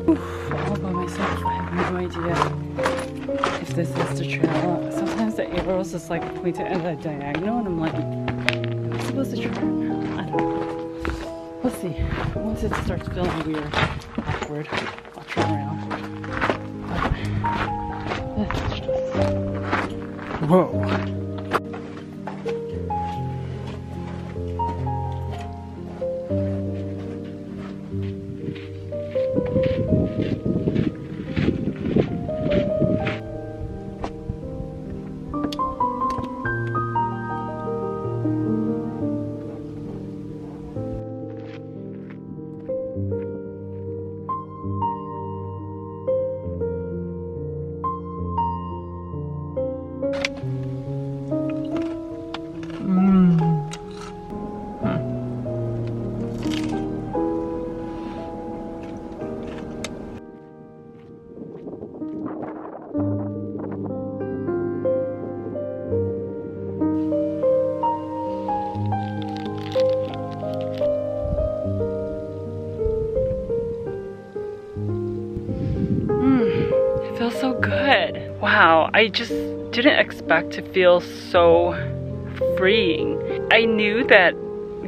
All by myself. I have no idea if this is the trail. Sometimes the arrows just like point at a diagonal, and I'm like, am I supposed to turn? I don't know. We'll see. Once it starts feeling weird, awkward, I'll turn around. But it's just... Whoa. It feels so good. Wow, I just didn't expect to feel so freeing. I knew that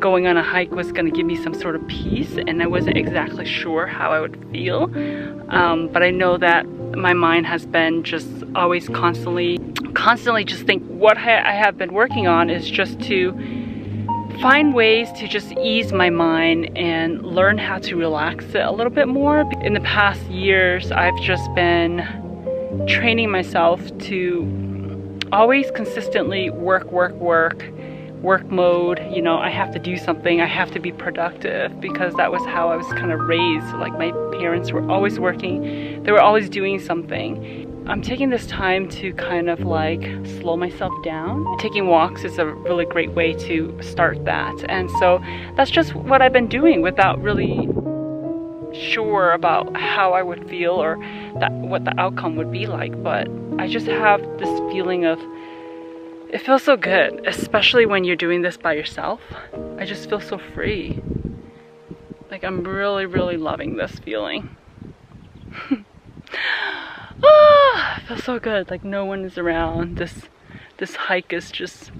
going on a hike was going to give me some sort of peace, and I wasn't exactly sure how I would feel. But I know that my mind has been just always constantly just think what I have been working on is just to find ways to just ease my mind and learn how to relax it a little bit more. In the past years, I've just been training myself to always consistently work mode. You know, I have to do something, I have to be productive, because that was how I was kind of raised. Like, my parents were always working, they were always doing something. I'm taking this time to kind of like slow myself down. Taking walks is a really great way to start that. And so that's just what I've been doing without really sure about how I would feel or what the outcome would be like. But I just have this feeling of, it feels so good, especially when you're doing this by yourself. I just feel so free. Like, I'm really loving this feeling. Ah, it feels so good. Like, no one is around. This hike is just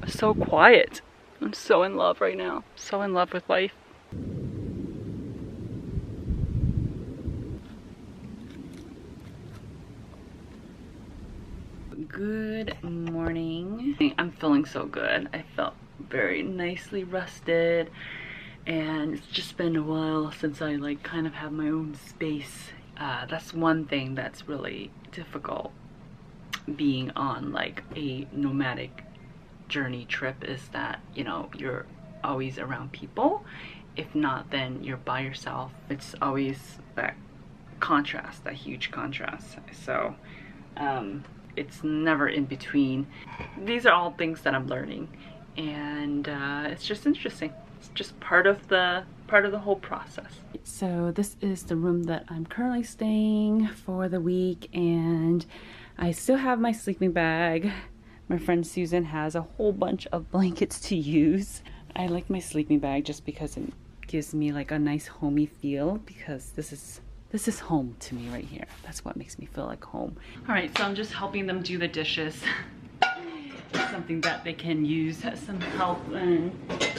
so quiet. I'm so in love right now. So in love with life. Good morning. I'm feeling so good. I felt very nicely rested, and it's just been a while since I like kind of have my own space. That's one thing that's really difficult being on like a nomadic journey trip, is that, you know, you're always around people. If not, then you're by yourself. It's always that contrast, that huge contrast. So it's never in between. These are all things that I'm learning, and it's just interesting. It's just part of the whole process. So this is the room that I'm currently staying for the week, and I still have my sleeping bag. My friend Susan has a whole bunch of blankets to use. I like my sleeping bag just because it gives me like a nice homey feel, because this is home to me right here. That's what makes me feel like home. All right, so I'm just helping them do the dishes. It's something that they can use some help in.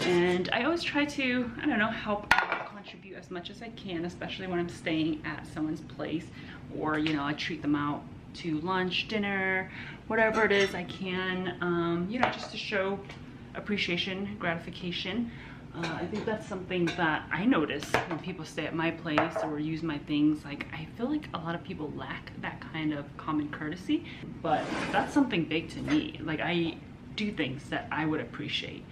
And I always try to, I don't know, help contribute as much as I can, especially when I'm staying at someone's place, or, you know, I treat them out to lunch, dinner, whatever it is I can, you know, just to show appreciation, gratification. I think that's something that I notice when people stay at my place or use my things. Like, I feel like a lot of people lack that kind of common courtesy, but that's something big to me. Like, I do things that I would appreciate.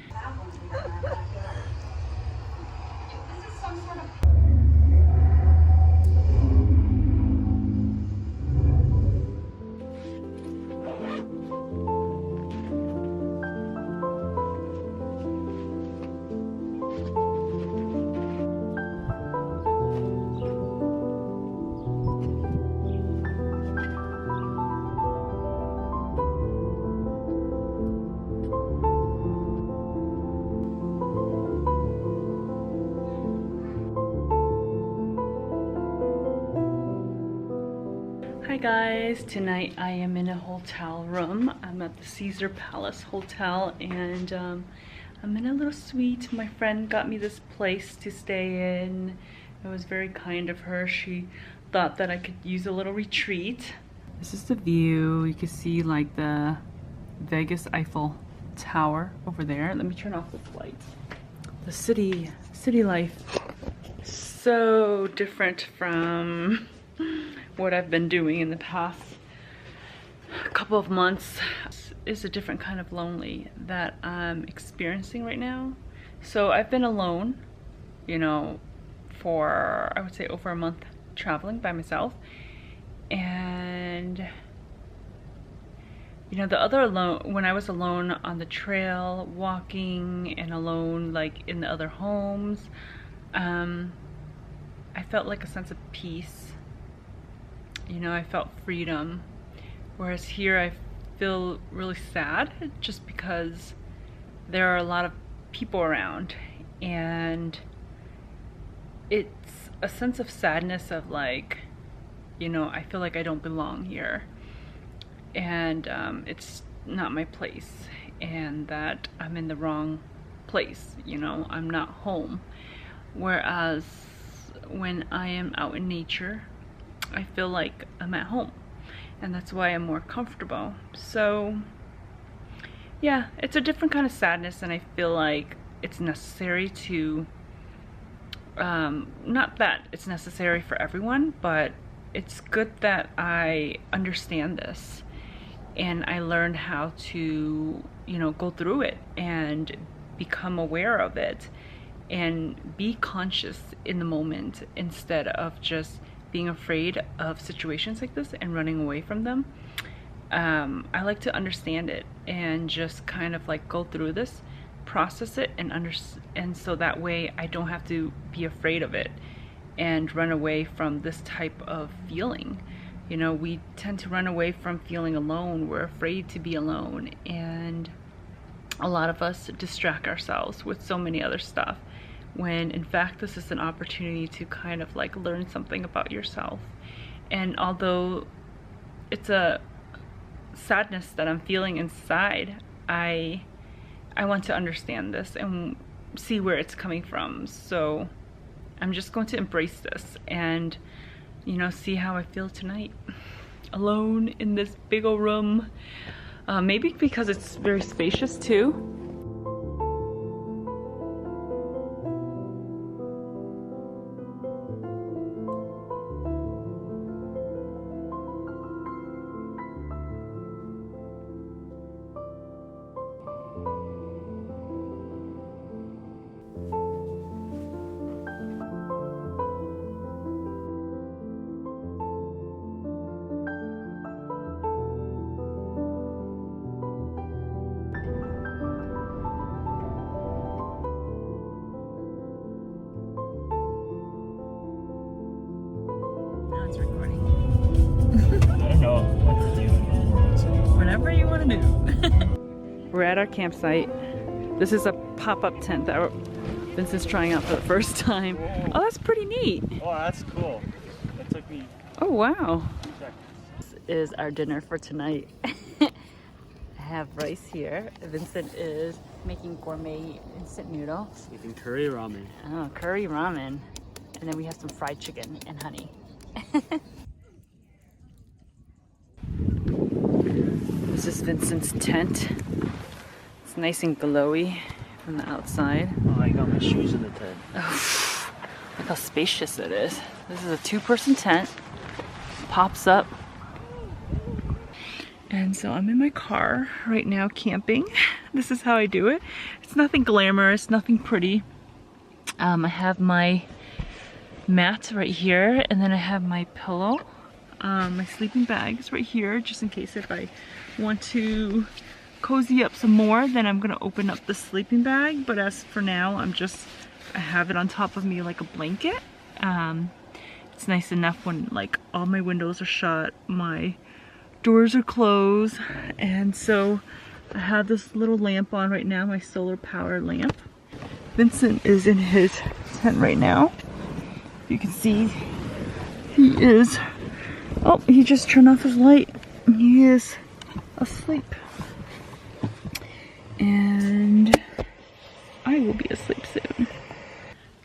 Hi guys, tonight I am in a hotel room. I'm at the Caesar Palace Hotel and I'm in a little suite. My friend got me this place to stay in. It was very kind of her. She thought that I could use a little retreat. This is the view. You can see like the Vegas Eiffel Tower over there. Let me turn off the lights. The city life. So different from what I've been doing in the past couple of months. Is a different kind of lonely that I'm experiencing right now. So I've been alone, you know, for I would say over a month traveling by myself. And you know, the other alone, when I was alone on the trail walking and alone like in the other homes, I felt like a sense of peace. You know, I felt freedom. Whereas here I feel really sad just because there are a lot of people around, and it's a sense of sadness of like, you know, I feel like I don't belong here, and it's not my place, and that I'm in the wrong place, you know, I'm not home. Whereas when I am out in nature, I feel like I'm at home, and that's why I'm more comfortable. So yeah, it's a different kind of sadness, and I feel like it's necessary to not that it's necessary for everyone, but it's good that I understand this and I learned how to, you know, go through it and become aware of it and be conscious in the moment instead of just being afraid of situations like this and running away from them. I like to understand it and just kind of like go through this, process it, and so that way I don't have to be afraid of it and run away from this type of feeling. You know, we tend to run away from feeling alone. We're afraid to be alone, and a lot of us distract ourselves with so many other stuff, when in fact this is an opportunity to kind of like learn something about yourself. And although it's a sadness that I'm feeling inside, I want to understand this and see where it's coming from. So I'm just going to embrace this and, you know, see how I feel tonight alone in this big old room. Maybe because it's very spacious too. Whatever you want to do. We're at our campsite. This is a pop-up tent that Vincent's trying out for the first time. Oh, that's pretty neat. Oh, that's cool. That took me. Oh, wow. This is our dinner for tonight. I have rice here. Vincent is making gourmet instant noodles. Making curry ramen. Oh, curry ramen. And then we have some fried chicken and honey. This is Vincent's tent. It's nice and glowy from the outside. Oh, I got my shoes in the tent. Oh, look how spacious it is. This is a 2-person tent. Pops up. And so I'm in my car right now camping. This is how I do it. It's nothing glamorous, nothing pretty. I have my mat right here, and then I have my pillow. My sleeping bag is right here, just in case if I want to cozy up some more, then I'm gonna open up the sleeping bag. But as for now, I have it on top of me like a blanket. It's nice enough when like all my windows are shut, my doors are closed, and so I have this little lamp on right now, my solar power lamp. Vincent is in his tent right now. You can see he is Oh, he just turned off his light. He is asleep. And I will be asleep soon.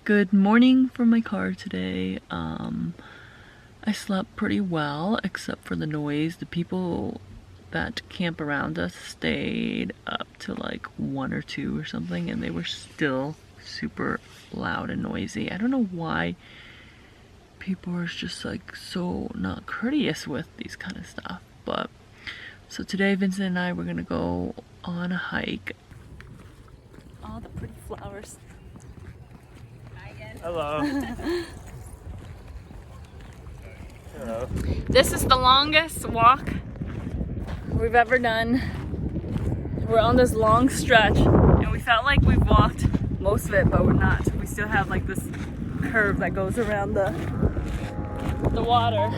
Good morning from my car today. I slept pretty well, except for the noise. The people that camp around us stayed up to like 1 or 2 or something, and they were still super loud and noisy. I don't know why people are just like so not courteous with these kind of stuff. But so today Vincent and I were gonna go on a hike. All the pretty flowers. Hi again. Hello. Hello. This is the longest walk we've ever done. We're on this long stretch and we felt like we've walked most of it, but we're not. We still have like this curve that goes around the water.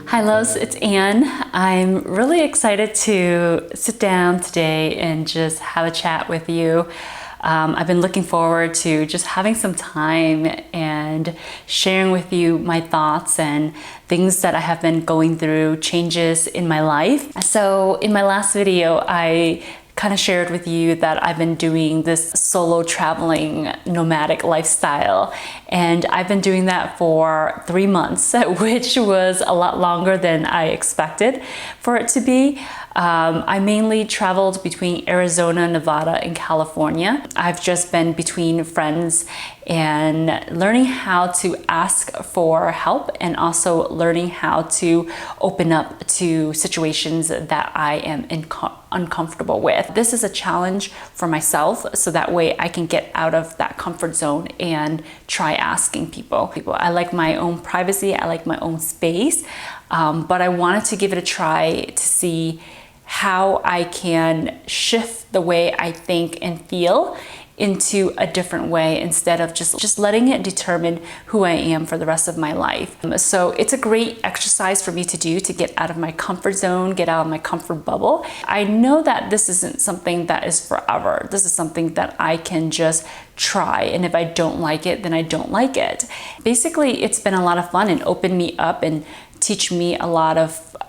Hi loves, it's Anne. I'm really excited to sit down today and just have a chat with you. I've been looking forward to just having some time and sharing with you my thoughts and things that I have been going through, changes in my life. So in my last video, I kind of shared with you that I've been doing this solo traveling nomadic lifestyle, and I've been doing that for 3 months, which was a lot longer than I expected for it to be. I mainly traveled between Arizona, Nevada, and California. I've just been between friends and learning how to ask for help and also learning how to open up to situations that I am uncomfortable with. This is a challenge for myself, so that way I can get out of that comfort zone and try asking people. I like my own privacy, I like my own space, but I wanted to give it a try to see how I can shift the way I think and feel into a different way instead of just letting it determine who I am for the rest of my life. So it's a great exercise for me to do to get out of my comfort zone, get out of my comfort bubble. I know that this isn't something that is forever. This is something that I can just try, and if I don't like it, then I don't like it. Basically, it's been a lot of fun and opened me up and teach me a lot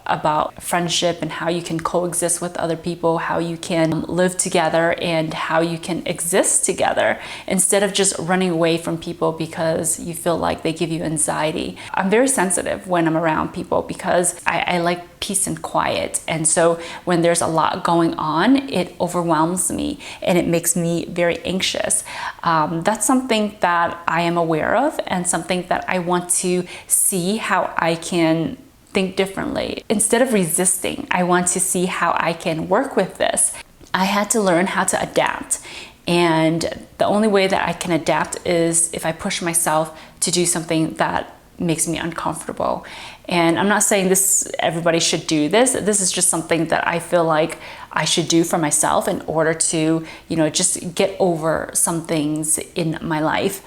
about friendship and how you can coexist with other people, how you can live together, and how you can exist together instead of just running away from people because you feel like they give you anxiety. I'm very sensitive when I'm around people because I like peace and quiet, and so when there's a lot going on, it overwhelms me and it makes me very anxious. That's something that I am aware of and something that I want to see how I can think differently. Instead of resisting, I want to see how I can work with this. I had to learn how to adapt. And the only way that I can adapt is if I push myself to do something that makes me uncomfortable. And I'm not saying everybody should do this. This is just something that I feel like I should do for myself in order to, just get over some things in my life.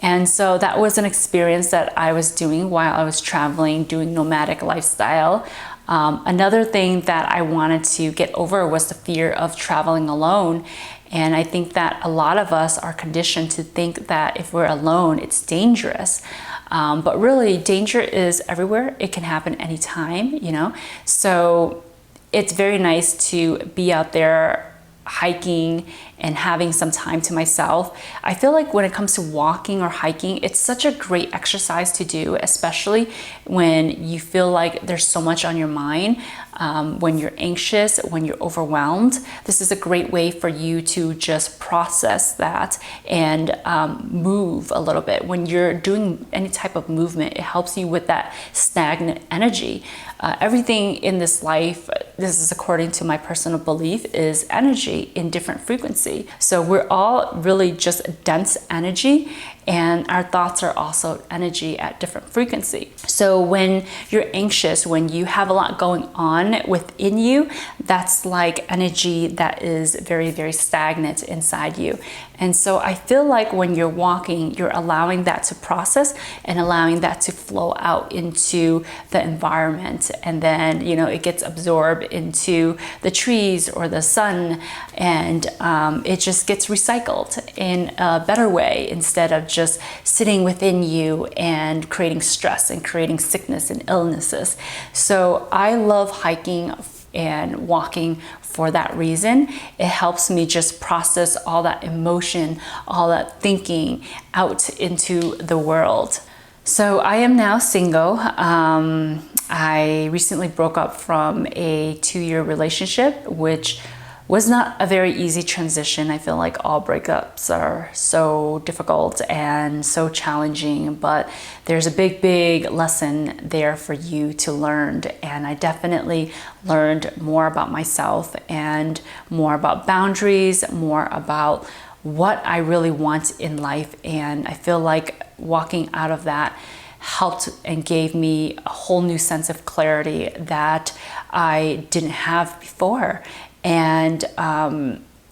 And so that was an experience that I was doing while I was traveling, doing nomadic lifestyle. Another thing that I wanted to get over was the fear of traveling alone. And I think that a lot of us are conditioned to think that if we're alone, it's dangerous. But really, danger is everywhere. It can happen anytime, So it's very nice to be out there hiking and having some time to myself. I feel like when it comes to walking or hiking, it's such a great exercise to do, especially when you feel like there's so much on your mind, when you're anxious, when you're overwhelmed. This is a great way for you to just process that and move a little bit. When you're doing any type of movement, it helps you with that stagnant energy. Everything in this life, this is according to my personal belief, is energy in different frequency. So we're all really just dense energy, and our thoughts are also energy at different frequency. So when you're anxious, when you have a lot going on within you, that's like energy that is very, very stagnant inside you. And so I feel like when you're walking, you're allowing that to process and allowing that to flow out into the environment. And then, you know, it gets absorbed into the trees or the sun, and it just gets recycled in a better way instead of just sitting within you and creating stress and creating sickness and illnesses. So I love hiking and walking for that reason. It helps me just process all that emotion, all that thinking out into the world. So I am now single. I recently broke up from a 2-year relationship, which was not a very easy transition. I feel like all breakups are so difficult and so challenging, but there's a big, big lesson there for you to learn. And I definitely learned more about myself and more about boundaries, more about what I really want in life. And I feel like walking out of that helped and gave me a whole new sense of clarity that I didn't have before. And,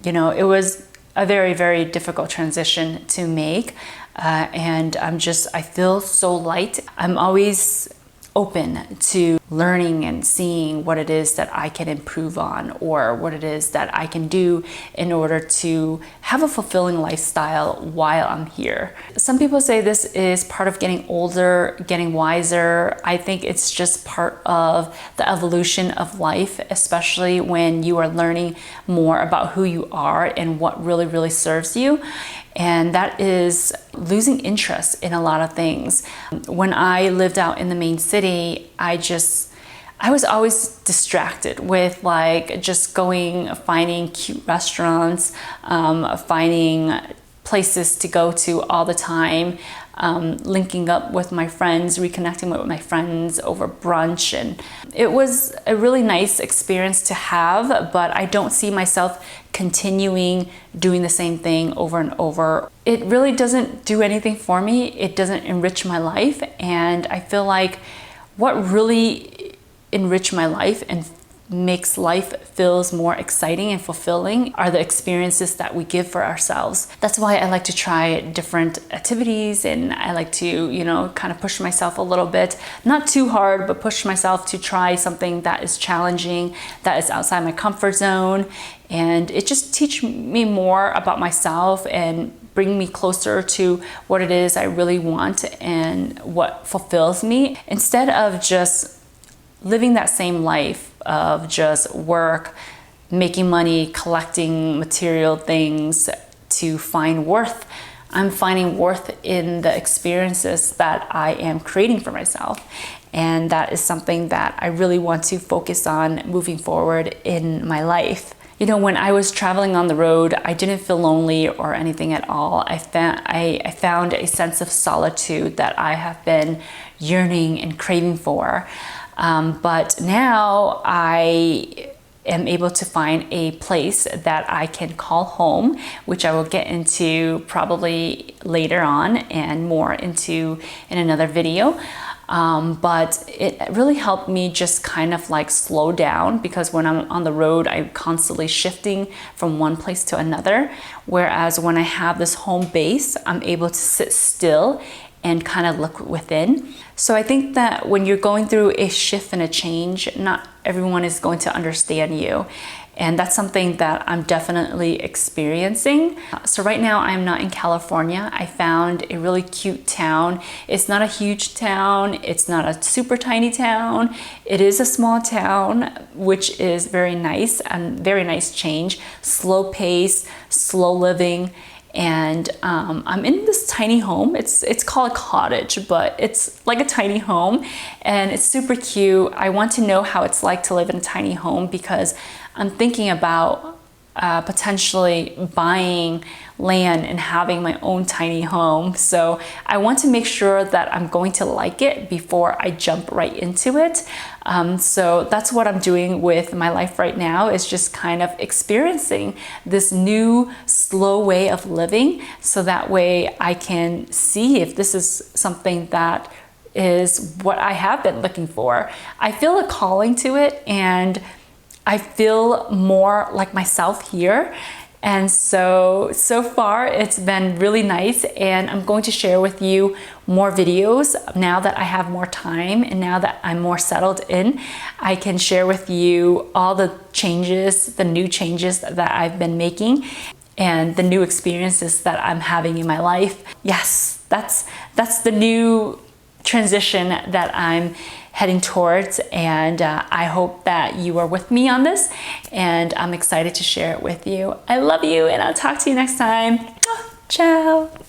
you know, it was a very, very difficult transition to make. And I feel so light. I'm always open to learning and seeing what it is that I can improve on, or what it is that I can do in order to have a fulfilling lifestyle while I'm here. Some people say this is part of getting older, getting wiser. I think it's just part of the evolution of life, especially when you are learning more about who you are and what really, really serves you. And that is losing interest in a lot of things. When I lived out in the main city, I was always distracted with like just finding cute restaurants, finding places to go to all the time, linking up with my friends, reconnecting with my friends over brunch. And it was a really nice experience to have, but I don't see myself continuing doing the same thing over and over. It really doesn't do anything for me. It doesn't enrich my life. And I feel like what really enrich my life and makes life feels more exciting and fulfilling are the experiences that we give for ourselves. That's why I like to try different activities, and I like to, you know, kind of push myself a little bit, not too hard, but push myself to try something that is challenging, that is outside my comfort zone. And it just teaches me more about myself and bring me closer to what it is I really want and what fulfills me, instead of just living that same life of just work, making money, collecting material things to find worth. I'm finding worth in the experiences that I am creating for myself. And that is something that I really want to focus on moving forward in my life. You know, when I was traveling on the road, I didn't feel lonely or anything at all. I found a sense of solitude that I have been yearning and craving for. But now I am able to find a place that I can call home, which I will get into probably later on and more into in another video. But it really helped me just kind of like slow down, because when I'm on the road, I'm constantly shifting from one place to another. Whereas when I have this home base, I'm able to sit still and kind of look within. So I think that when you're going through a shift and a change, not everyone is going to understand you. And that's something that I'm definitely experiencing. So right now I'm not in California. I found a really cute town. It's not a huge town. It's not a super tiny town. It is a small town, which is very nice and very nice change. Slow pace, slow living. And I'm in this tiny home. It's called a cottage, but it's like a tiny home, and it's super cute. I want to know how it's like to live in a tiny home because I'm thinking about potentially buying land and having my own tiny home. So I want to make sure that I'm going to like it before I jump right into it. So that's what I'm doing with my life right now, is just kind of experiencing this new slow way of living, so that way I can see if this is something that is what I have been looking for. I feel a calling to it, and I feel more like myself here. And so far it's been really nice, and I'm going to share with you more videos now that I have more time and now that I'm more settled in. I can share with you all the changes, the new changes that I've been making and the new experiences that I'm having in my life. Yes, that's the new transition that I'm heading towards, and I hope that you are with me on this, and I'm excited to share it with you. I love you, and I'll talk to you next time. Ciao.